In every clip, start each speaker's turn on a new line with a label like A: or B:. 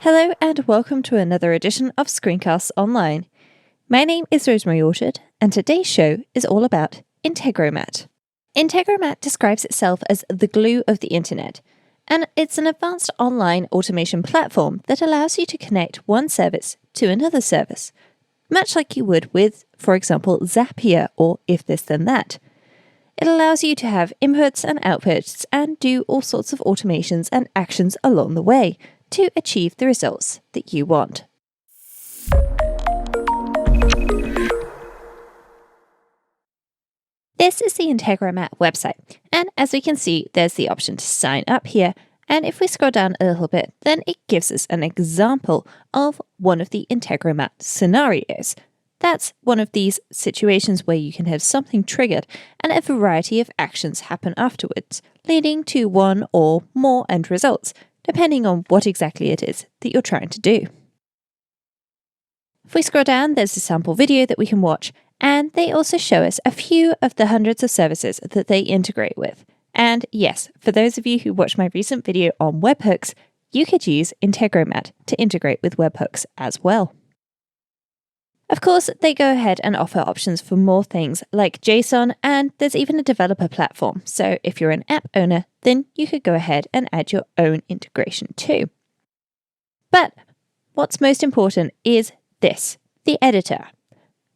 A: Hello and welcome to another edition of Screencasts Online. My name is Rosemary Orchard, and today's show is all about Integromat. Integromat describes itself as the glue of the internet, and it's an advanced online automation platform that allows you to connect one service to another service, much like you would with, for example, Zapier or If This Then That. It allows you to have inputs and outputs and do all sorts of automations and actions along the way to achieve the results that you want. This is the Integromat website, and as we can see, there's the option to sign up here, and if we scroll down a little bit, then it gives us an example of one of the Integromat scenarios. That's one of these situations where you can have something triggered and a variety of actions happen afterwards, leading to one or more end results, depending on what exactly it is that you're trying to do. If we scroll down, there's a sample video that we can watch, and they also show us a few of the hundreds of services that they integrate with. And yes, for those of you who watched my recent video on webhooks, you could use Integromat to integrate with webhooks as well. Of course, they go ahead and offer options for more things like JSON, and there's even a developer platform. So if you're an app owner, then you could go ahead and add your own integration too. But what's most important is this, the editor.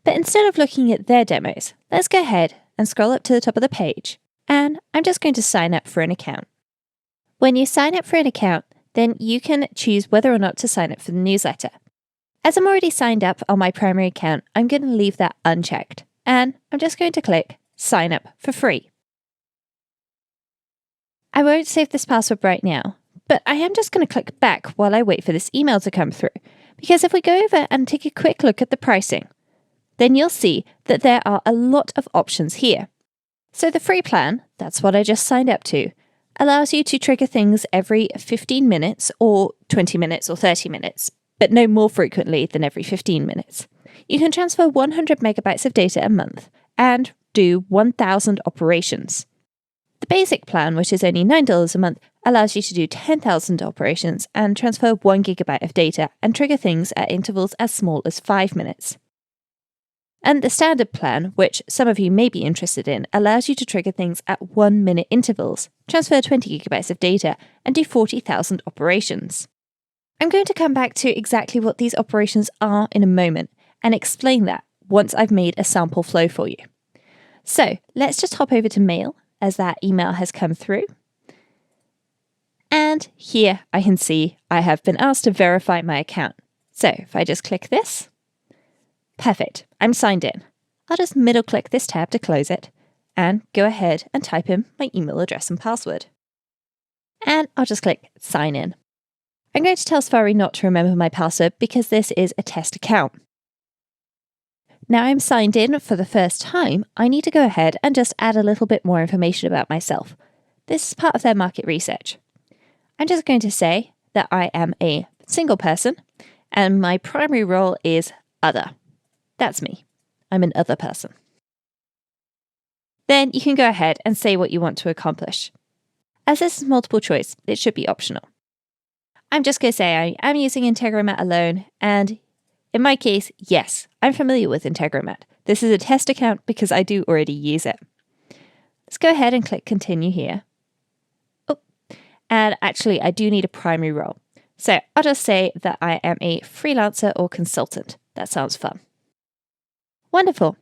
A: But instead of looking at their demos, let's go ahead and scroll up to the top of the page, and I'm just going to sign up for an account. When you sign up for an account, then you can choose whether or not to sign up for the newsletter. As I'm already signed up on my primary account, I'm going to leave that unchecked, and I'm just going to click Sign Up for Free. I won't save this password right now, but I am just going to click back while I wait for this email to come through, because if we go over and take a quick look at the pricing, then you'll see that there are a lot of options here. So the free plan, that's what I just signed up to, allows you to trigger things every 15 minutes or 20 minutes or 30 minutes. But no more frequently than every 15 minutes. You can transfer 100 megabytes of data a month and do 1,000 operations. The basic plan, which is only $9 a month, allows you to do 10,000 operations and transfer 1 gigabyte of data and trigger things at intervals as small as 5 minutes. And the standard plan, which some of you may be interested in, allows you to trigger things at 1-minute intervals, transfer 20 gigabytes of data, and do 40,000 operations. I'm going to come back to exactly what these operations are in a moment and explain that once I've made a sample flow for you. So let's just hop over to Mail as that email has come through. And here I can see I have been asked to verify my account. So if I just click this, perfect, I'm signed in. I'll just middle click this tab to close it and go ahead and type in my email address and password. And I'll just click Sign In. I'm going to tell Safari not to remember my password because this is a test account. Now I'm signed in for the first time, I need to go ahead and just add a little bit more information about myself. This is part of their market research. I'm just going to say that I am a single person and my primary role is other. That's me. I'm an other person. Then you can go ahead and say what you want to accomplish. As this is multiple choice, it should be optional. I'm just going to say I am using Integromat alone, and in my case, yes, I'm familiar with Integromat. This is a test account because I do already use it. Let's go ahead and click Continue here. Oh, and actually I do need a primary role. So I'll just say that I am a freelancer or consultant. That sounds fun. Wonderful.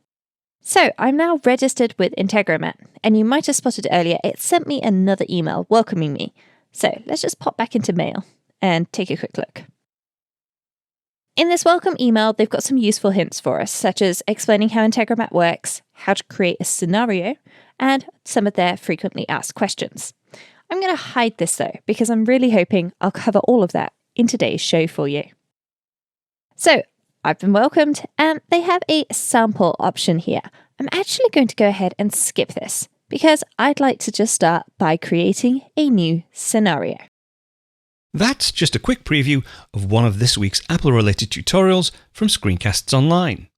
A: So I'm now registered with Integromat, and you might have spotted earlier it sent me another email welcoming me. So let's just pop back into Mail and take a quick look. In this welcome email, they've got some useful hints for us, such as explaining how Integromat works, how to create a scenario, and some of their frequently asked questions. I'm going to hide this though, because I'm really hoping I'll cover all of that in today's show for you. So I've been welcomed, and they have a sample option here. I'm actually going to go ahead and skip this, because I'd like to just start by creating a new scenario.
B: That's just a quick preview of one of this week's Apple-related tutorials from Screencasts Online.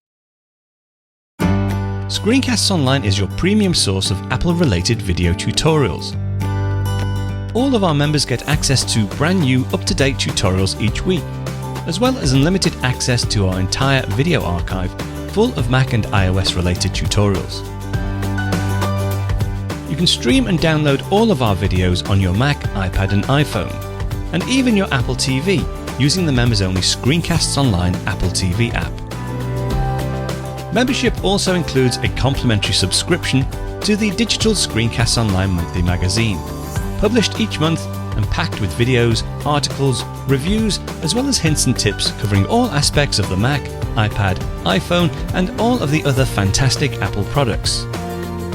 B: Screencasts Online is your premium source of Apple-related video tutorials. all of our members get access to brand new up-to-date tutorials each week, as well as unlimited access to our entire video archive full of Mac and iOS related tutorials. You can stream and download all of our videos on your Mac, iPad and iPhone, and even your Apple TV using the members-only Screencasts Online Apple TV app. Membership also includes a complimentary subscription to the digital Screencasts Online monthly magazine, published each month and packed with videos, articles, reviews, as well as hints and tips covering all aspects of the Mac, iPad, iPhone, and all of the other fantastic Apple products.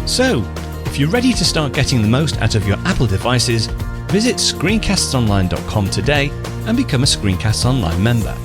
B: So, if you're ready to start getting the most out of your Apple devices, visit screencastsonline.com today and become a Screencasts Online member.